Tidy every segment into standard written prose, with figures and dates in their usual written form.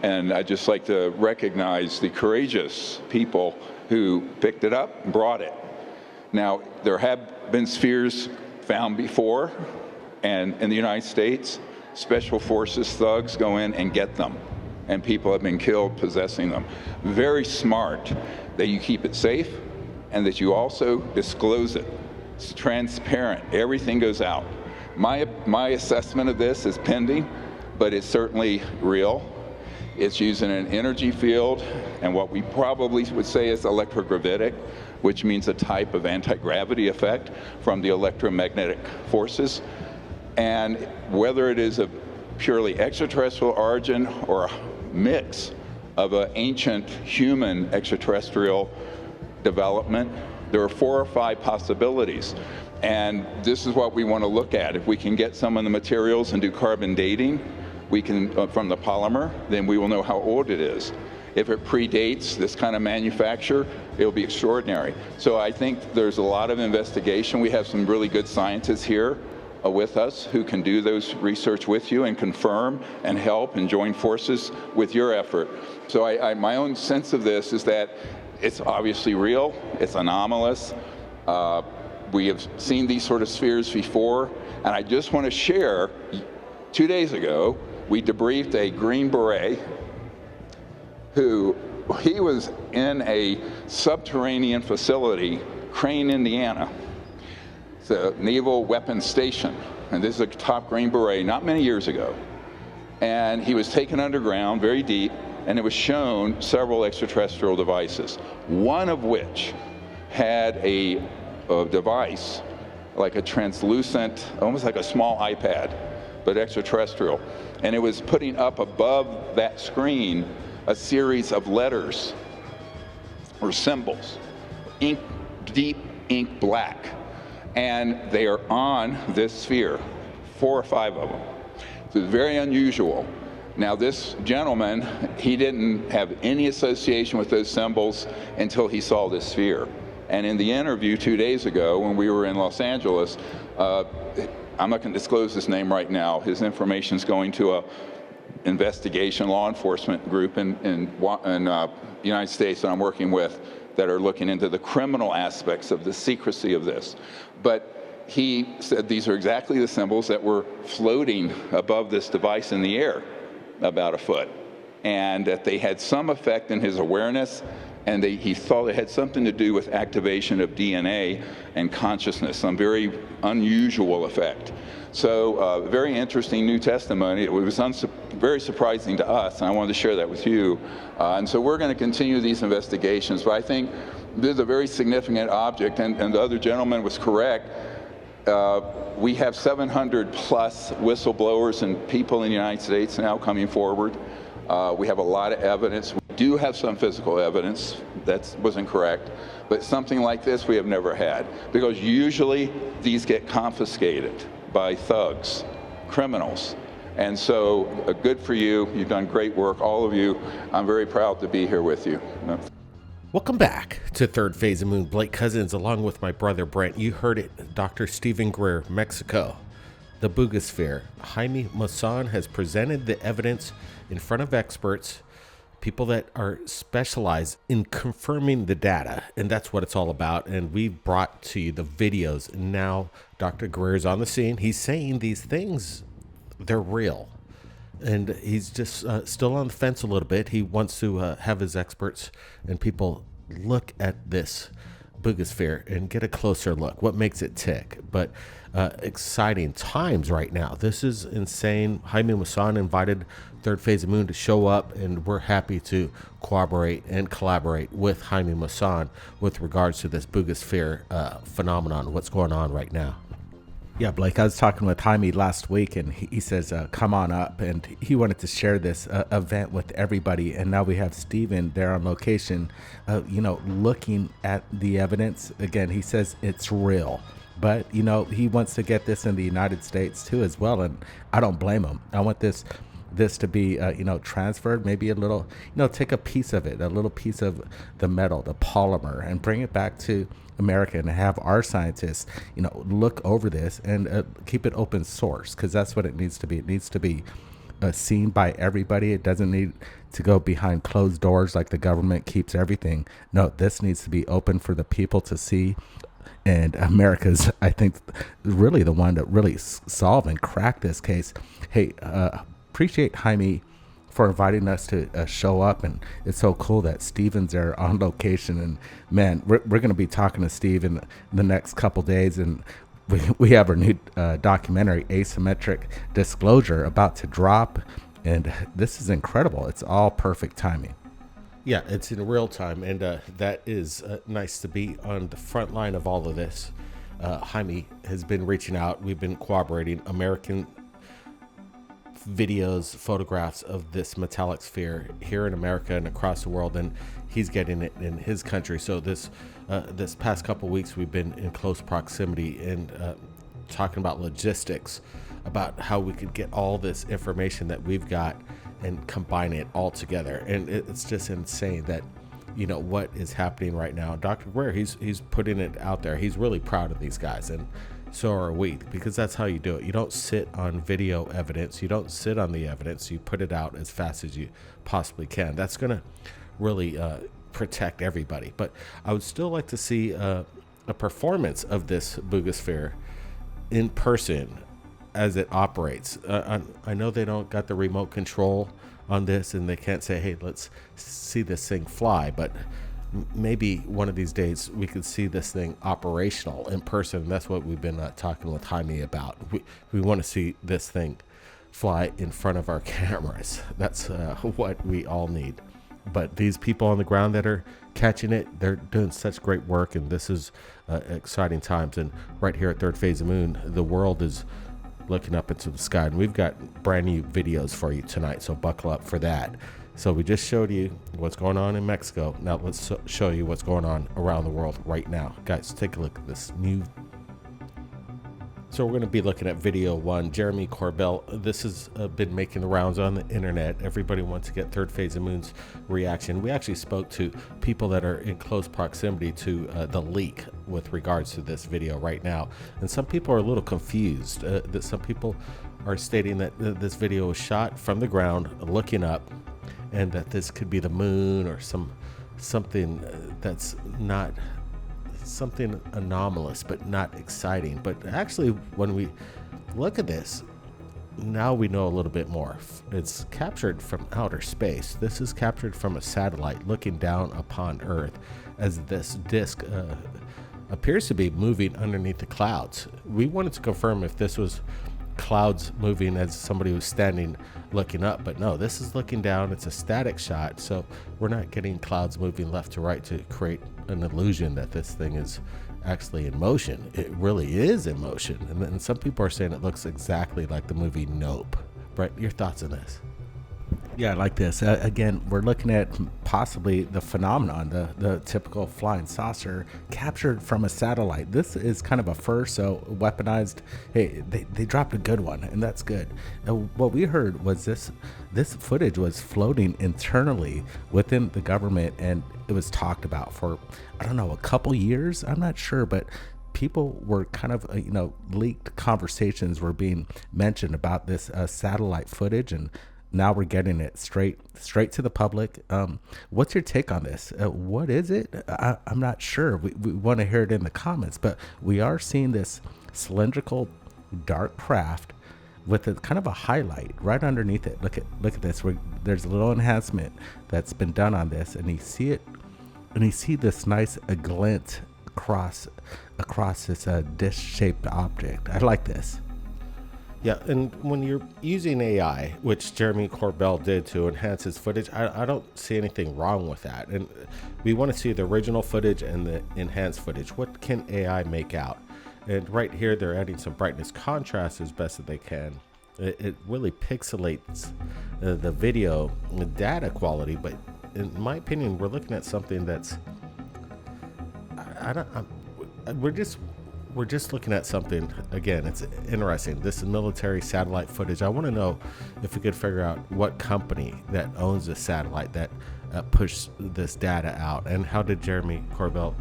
And I'd just like to recognize the courageous people who picked it up and brought it. Now, there have been spheres found before, and in the United States, special forces thugs go in and get them, and people have been killed possessing them. Very smart that you keep it safe and that you also disclose it. It's transparent. Everything goes out. My assessment of this is pending, but it's certainly real. It's using an energy field and what we probably would say is electrogravitic, which means a type of anti-gravity effect from the electromagnetic forces. And whether it is a purely extraterrestrial origin or a mix of an ancient human extraterrestrial development, there are 4 or 5 possibilities. And this is what we want to look at. If we can get some of the materials and do carbon dating, we can, from the polymer, then we will know how old it is. If it predates this kind of manufacture, it'll be extraordinary. So I think there's a lot of investigation. We have some really good scientists here with us who can do those research with you and confirm and help and join forces with your effort. So my own sense of this is that it's obviously real, it's anomalous. We have seen these sort of spheres before, and I just want to share, 2 days ago, we debriefed a Green Beret he was in a subterranean facility, Crane, Indiana. It's a naval weapons station, and this is a top Green Beret, not many years ago. And he was taken underground, very deep, and it was shown several extraterrestrial devices, one of which had a device, like a translucent, almost like a small iPad, but extraterrestrial. And it was putting up above that screen a series of letters or symbols, deep ink black. And they are on this sphere, 4 or 5 of them. So it's very unusual. Now this gentleman, he didn't have any association with those symbols until he saw this sphere. And in the interview 2 days ago when we were in Los Angeles, I'm not going to disclose his name right now. His information is going to a investigation law enforcement group in the United States that I'm working with that are looking into the criminal aspects of the secrecy of this. But he said these are exactly the symbols that were floating above this device in the air, about a foot, and that they had some effect in his awareness, and he thought it had something to do with activation of DNA and consciousness, some very unusual effect. So very interesting new testimony. It was very surprising to us, and I wanted to share that with you. And so we're going to continue these investigations, but I think this is a very significant object, and the other gentleman was correct. We have 700 plus whistleblowers and people in the United States now coming forward. We have a lot of evidence. We do have some physical evidence. That wasn't correct. But something like this we have never had, because usually these get confiscated by thugs, criminals. And so good for you. You've done great work, all of you. I'm very proud to be here with you. Welcome back to Third Phase of Moon. Blake Cousins, along with my brother Brent. You heard it, Dr. Stephen Greer, Mexico. The Bugosphere. Jaime Maussan has presented the evidence in front of experts, people that are specialized in confirming the data, and that's what it's all about. And we've brought to you the videos, and now Dr. Greer is on the scene. He's saying these things, they're real, and he's just still on the fence a little bit. He wants to have his experts and people look at this Bugosphere and get a closer look. What makes it tick? But exciting times right now. This is insane. Jaime Maussan invited Third Phase of Moon to show up, and we're happy to cooperate and collaborate with Jaime Maussan with regards to this Bugosphere phenomenon, what's going on right now. Yeah, Blake, I was talking with Jaime last week, and he says, come on up, and he wanted to share this event with everybody. And now we have Stephen there on location, looking at the evidence. Again, he says it's real, but, he wants to get this in the United States too as well. And I don't blame him. I want this to be, transferred, maybe a little, take a piece of it, a little piece of the metal, the polymer, and bring it back to America and have our scientists, look over this and keep it open source, because that's what it needs to be. It needs to be seen by everybody. It doesn't need to go behind closed doors like the government keeps everything. No, this needs to be open for the people to see. And America's, I think, really the one to really solve and crack this case. Hey, appreciate Jaime for inviting us to show up, and it's so cool that Steven's there on location. And man, we're going to be talking to Steve in the next couple days, and we have our new documentary, Asymmetric Disclosure, about to drop, and this is incredible. It's all perfect timing. Yeah, it's in real time, and that is nice to be on the front line of all of this. Jaime has been reaching out. We've been cooperating. American videos, photographs of this metallic sphere here in America and across the world, and he's getting it in his country. So this past couple weeks, we've been in close proximity and talking about logistics, about how we could get all this information that we've got and combine it all together. And it's just insane that, you know, what is happening right now. Dr. Greer, he's putting it out there. He's really proud of these guys, and so are we, because that's how you do it. You don't sit on video evidence. You don't sit on the evidence. You put it out as fast as you possibly can. That's going to really protect everybody. But I would still like to see a performance of this Boogosphere in person as it operates. I know they don't got the remote control on this, and they can't say, hey, let's see this thing fly, but maybe one of these days we could see this thing operational in person. That's what we've been talking with Jaime about. We want to see this thing fly in front of our cameras. That's what we all need. But these people on the ground that are catching it, they're doing such great work, and this is exciting times. And right here at Third Phase of Moon, the world is looking up into the sky, and we've got brand new videos for you tonight, so buckle up for that. So we just showed you what's going on in Mexico. Now let's show you what's going on around the world right now. Guys, take a look at this new. So we're going to be looking at video one. Jeremy Corbell. This has been making the rounds on the internet. Everybody wants to get Third Phase of Moon's reaction. We actually spoke to people that are in close proximity to the leak with regards to this video right now. And some people are a little confused. That some people are stating that this video was shot from the ground, looking up, and that this could be the moon or something that's not something anomalous, but not exciting. But actually, when we look at this, now we know a little bit more. It's captured from outer space. This is captured from a satellite looking down upon Earth as this disk appears to be moving underneath the clouds. We wanted to confirm if this was clouds moving as somebody was standing looking up, but no, this is looking down. It's a static shot, so we're not getting clouds moving left to right to create an illusion that this thing is actually in motion. It really is in motion, and then some people are saying it looks exactly like the movie Nope. Brett, your thoughts on this? Yeah, I like this. Again, we're looking at possibly the phenomenon, the typical flying saucer captured from a satellite. This is kind of a first, so weaponized. Hey, they dropped a good one, and that's good. What we heard was this footage was floating internally within the government, and it was talked about for, I don't know, a couple years. I'm not sure, but people were kind of, leaked conversations were being mentioned about this satellite footage, and now we're getting it straight to the public. What's your take on this? What is it? I'm not sure. We want to hear it in the comments, but we are seeing this cylindrical dark craft with a kind of a highlight right underneath it. Look at this. There's a little enhancement that's been done on this, and you see it, and you see this nice glint across this disc-shaped object. I like this. Yeah, and when you're using AI, which Jeremy Corbell did to enhance his footage, I don't see anything wrong with that. And we want to see the original footage and the enhanced footage. What can AI make out? And right here, they're adding some brightness contrast as best as they can. It really pixelates the video, the data quality. But in my opinion, we're looking at something that's, we're just looking at something. Again, it's interesting. This is military satellite footage. I want to know if we could figure out what company that owns the satellite that pushed this data out, and how did Jeremy Corbell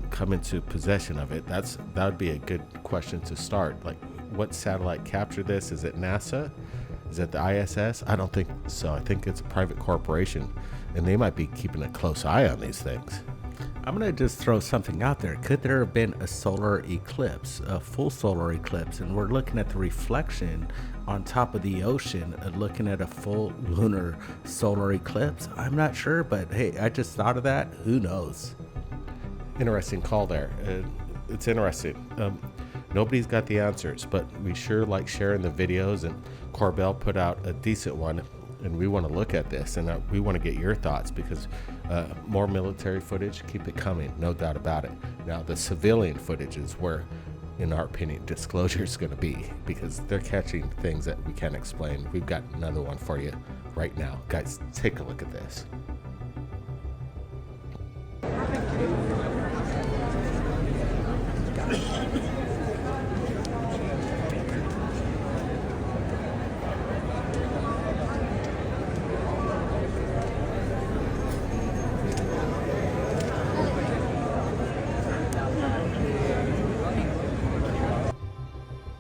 come into possession of it. That would be a good question to start. Like, what satellite captured this? Is it NASA? Is it the ISS? I don't think so. I think it's a private corporation, and they might be keeping a close eye on these things. I'm going to just throw something out there. Could there have been a solar eclipse, a full solar eclipse, and we're looking at the reflection on top of the ocean, looking at a full lunar solar eclipse? I'm not sure, but hey, I just thought of that. Who knows? Interesting call there. It's interesting. Nobody's got the answers, but we sure like sharing the videos, and Corbell put out a decent one, and we want to look at this, and we want to get your thoughts, because more military footage, keep it coming, no doubt about it. Now, the civilian footage is where, in our opinion, disclosure is going to be, because they're catching things that we can't explain. We've got another one for you right now. Guys, take a look at this.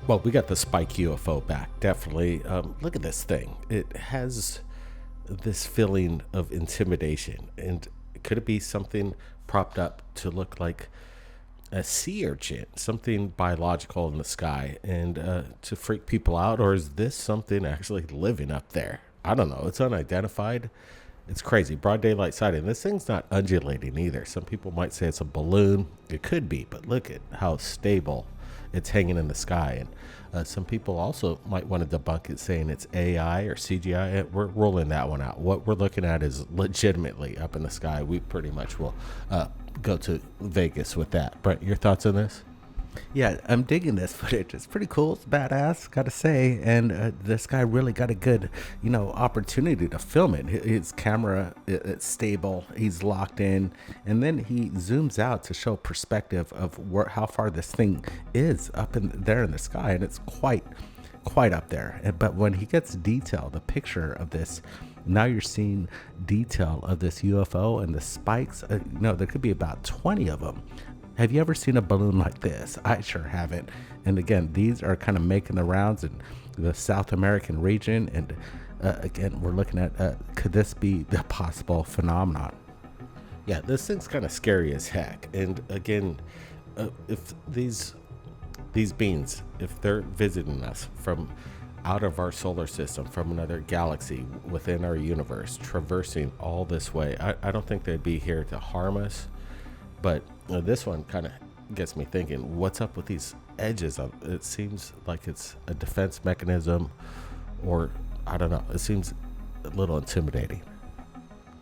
Well, we got the Spike UFO back, definitely. Look at this thing. It has this feeling of intimidation. And could it be something propped up to look like a sea urchin, something biological in the sky, and to freak people out? Or is this something actually living up there? I don't know. It's unidentified. It's crazy. Broad daylight sighting. This thing's not undulating either. Some people might say it's a balloon. It could be, but look at how stable it's hanging in the sky. And some people also might want to debunk it, saying it's AI or CGI. We're rolling that one out. What we're looking at is legitimately up in the sky. We pretty much will go to Vegas with that. Brent, your thoughts on this? Yeah, I'm digging this footage. It's pretty cool. It's badass, gotta say. And this guy really got a good, opportunity to film it. His camera, it's stable. He's locked in, and then he zooms out to show perspective of how far this thing is up in there in the sky, and it's quite up there. But when he gets detail, the picture of this. Now you're seeing detail of this UFO and the spikes. There could be about 20 of them. Have you ever seen a balloon like this? I sure haven't. And again, these are kind of making the rounds in the South American region. And again, we're looking at, could this be the possible phenomenon? Yeah, this thing's kind of scary as heck. And again, if these beings, if they're visiting us from out of our solar system, from another galaxy within our universe, traversing all this way, I don't think they'd be here to harm us. But this one kind of gets me thinking, what's up with these edges? It seems like it's a defense mechanism, or I don't know. It seems a little intimidating.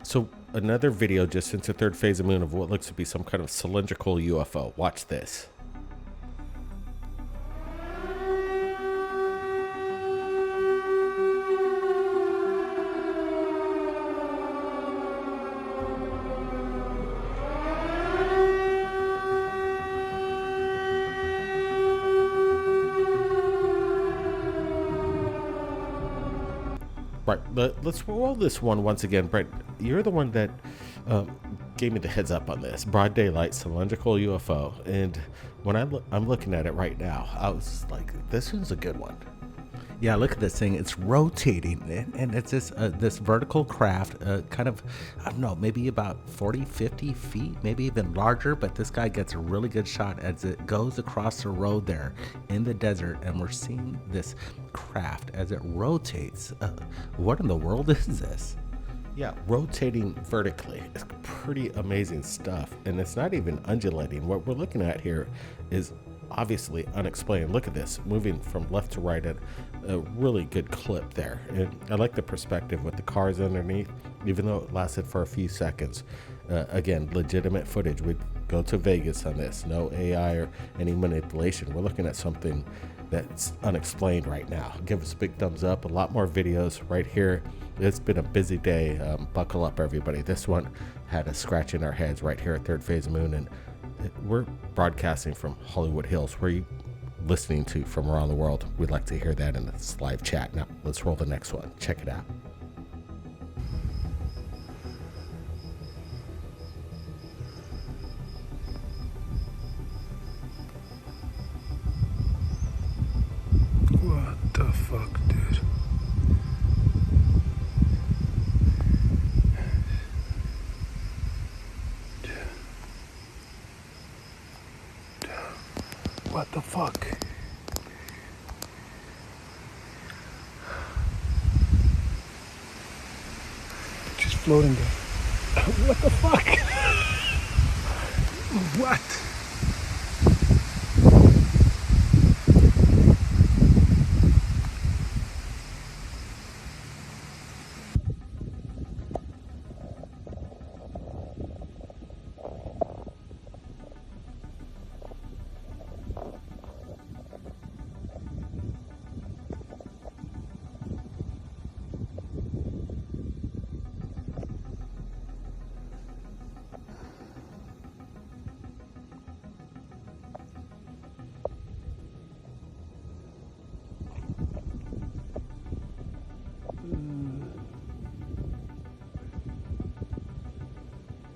So another video just into third phase of moon of what looks to be some kind of cylindrical UFO. Watch this. Right, let's roll this one once again. Brent, you're the one that gave me the heads up on this. Broad daylight cylindrical UFO. And when I'm looking at it right now, I was like, this one's a good one. Yeah, look at this thing. It's rotating, and it's this vertical craft, kind of, I don't know, maybe about 40, 50 feet, maybe even larger. But this guy gets a really good shot as it goes across the road there in the desert, and we're seeing this craft as it rotates. What in the world is this? Yeah, rotating vertically. It's pretty amazing stuff, and it's not even undulating. What we're looking at here is obviously unexplained. Look at this, moving from left to right at a really good clip there. And I like the perspective with the cars underneath, even though it lasted for a few seconds. Again, legitimate footage. We'd go to Vegas on this. No AI or any manipulation. We're looking at something that's unexplained right now. Give us a big thumbs up. A lot more videos right here. It's been a busy day. Buckle up, everybody. This one had us scratching our heads right here at Third Phase of Moon, and we're broadcasting from Hollywood Hills. Where are you listening to from around the world? We'd like to hear that in this live chat. Now, let's roll the next one. Check it out. What the fuck, dude? floating there. What the fuck? What?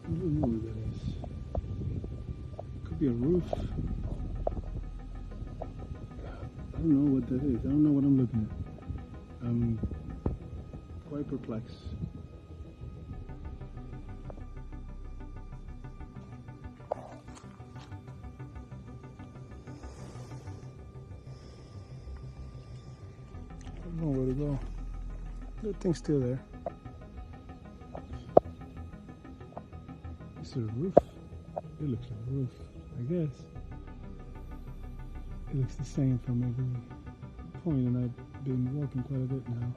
I don't know what that is. Could be a roof. I don't know what that is. I don't know what I'm looking at. I'm quite perplexed. I don't know where to go. That thing's still there. Is it a roof? It looks like a roof, I guess. It looks the same from every point, and I've been walking quite a bit now.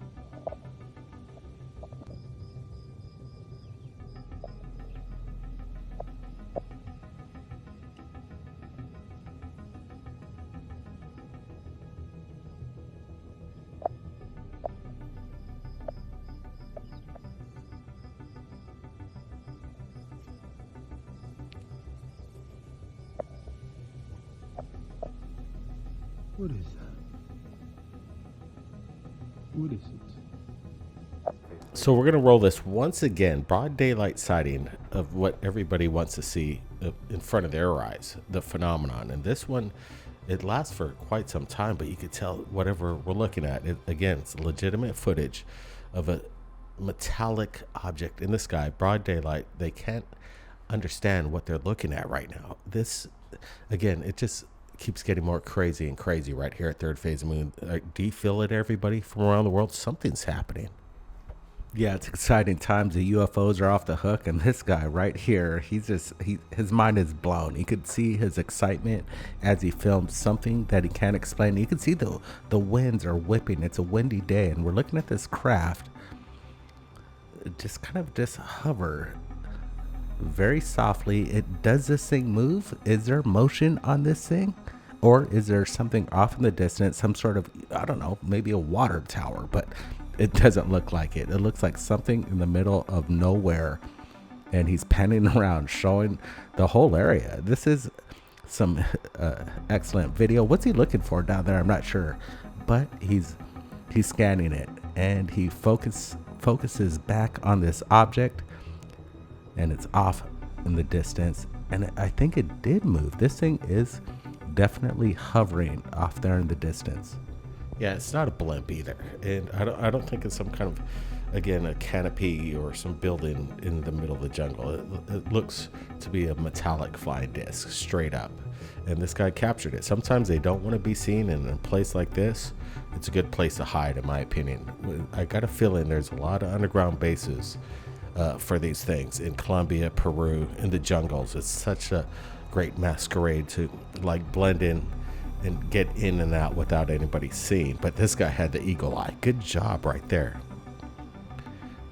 What is that? What is it? So we're going to roll this once again, broad daylight sighting of what everybody wants to see in front of their eyes, the phenomenon. And this one, it lasts for quite some time, but you could tell whatever we're looking at, again, it's legitimate footage of a metallic object in the sky, broad daylight. They can't understand what they're looking at right now. This, again, it just keeps getting more crazy and crazy right here at Third Phase of Moon. Do you feel it, everybody from around the world? Something's happening. Yeah, it's exciting times. The UFOs are off the hook, and this guy right here, his mind is blown. You could see his excitement as he filmed something that he can't explain. You can see the winds are whipping. It's a windy day, and we're looking at this craft just kind of just hover very softly. Does this thing move? Is there motion on this thing? Or is there something off in the distance, some sort of, I don't know, maybe a water tower, but it doesn't look like it. It looks like something in the middle of nowhere, and he's panning around, showing the whole area. This is some excellent video. What's he looking for down there? I'm not sure, but he's scanning it, and he focuses back on this object, and it's off in the distance, and I think it did move. This thing is definitely hovering off there in the distance. Yeah, it's not a blimp either, and I don't think it's some kind of, again, a canopy or some building in the middle of the jungle. It looks to be a metallic flying disc, straight up, and this guy captured it. Sometimes they don't want to be seen, and in a place like this, it's a good place to hide, in my opinion. I got a feeling there's a lot of underground bases for these things in Colombia, Peru, in the jungles. It's such a great masquerade to like blend in and get in and out without anybody seeing. But this guy had the eagle eye. Good job right there.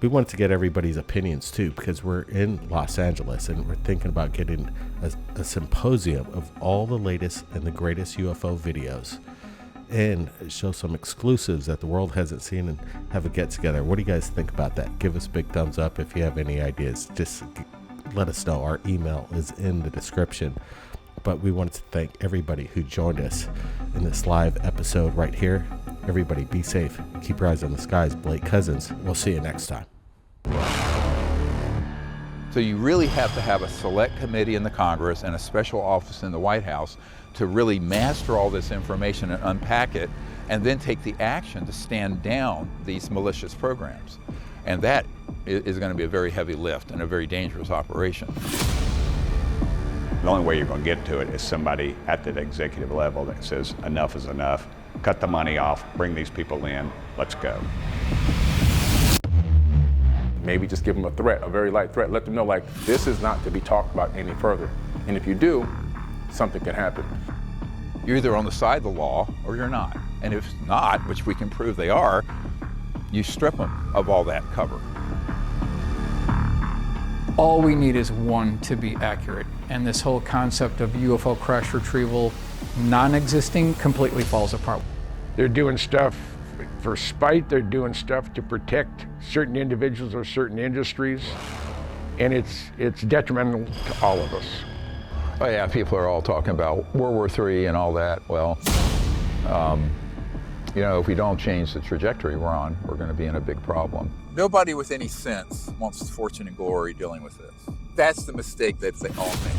We wanted to get everybody's opinions too, because we're in Los Angeles and we're thinking about getting a symposium of all the latest and the greatest UFO videos and show some exclusives that the world hasn't seen and have a get together. What do you guys think about that? Give us a big thumbs up if you have any ideas. Just let us know. Our email is in the description. But we wanted to thank everybody who joined us in this live episode right here. Everybody be safe. Keep your eyes on the skies. Blake Cousins. We'll see you next time. So you really have to have a select committee in the Congress and a special office in the White House to really master all this information and unpack it, and then take the action to stand down these malicious programs. And that is going to be a very heavy lift and a very dangerous operation. The only way you're going to get to it is somebody at that executive level that says enough is enough, cut the money off, bring these people in, let's go. maybe just give them a threat, a very light threat. Let them know, like, this is not to be talked about any further. And if you do, something can happen. You're either on the side of the law or you're not. And if not, which we can prove they are, you strip them of all that cover. All we need is one to be accurate. And this whole concept of UFO crash retrieval non-existing completely falls apart. They're doing stuff for spite, they're doing stuff to protect certain individuals or certain industries, and it's detrimental to all of us. Oh yeah, people are all talking about World War III and all that. Well, you know, if we don't change the trajectory we're on, we're going to be in a big problem. Nobody with any sense wants fortune and glory dealing with this. That's the mistake that they all make.